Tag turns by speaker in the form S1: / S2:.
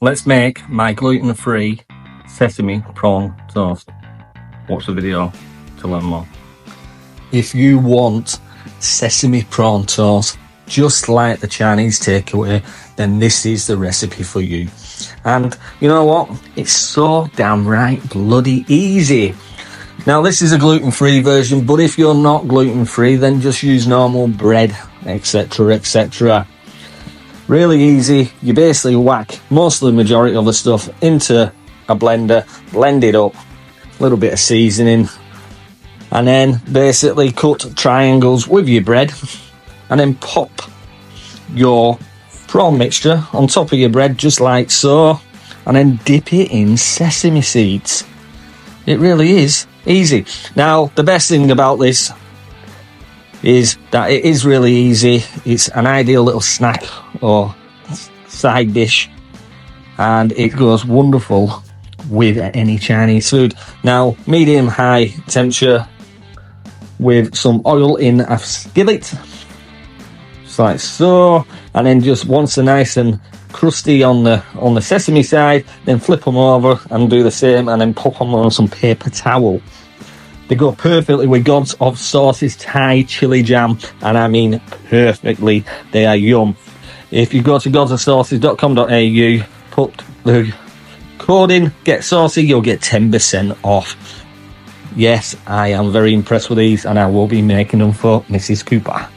S1: Let's make my gluten-free sesame prawn toast. Watch the video to learn more. If you want sesame prawn toast just like the Chinese takeaway, then this is the recipe for you. And you know what? It's so damn right bloody easy. Now this is a gluten-free version, but if you're not gluten-free, then just use normal bread, etc, etc. Really easy. You basically whack most of the majority of the stuff into a blender, blend it up, a little bit of seasoning, and then basically cut triangles with your bread, and then pop your prawn mixture on top of your bread just like so, and then dip it in sesame seeds. It really is easy. Now the best thing about this is that it is really easy. It's an ideal little snack or side dish, and it goes wonderful with any Chinese food. Now medium high temperature with some oil in a skillet, just like so, and then just once they're nice and crusty on the sesame side, then flip them over and do the same, and then pop them on some paper towel. They go perfectly with Gods of Sauces Thai chili jam, and I mean perfectly. They are yum. If you go to godsofsauces.com.au, put the code in, get saucy, you'll get 10% off. Yes, I am very impressed with these, and I will be making them for Mrs. Cooper.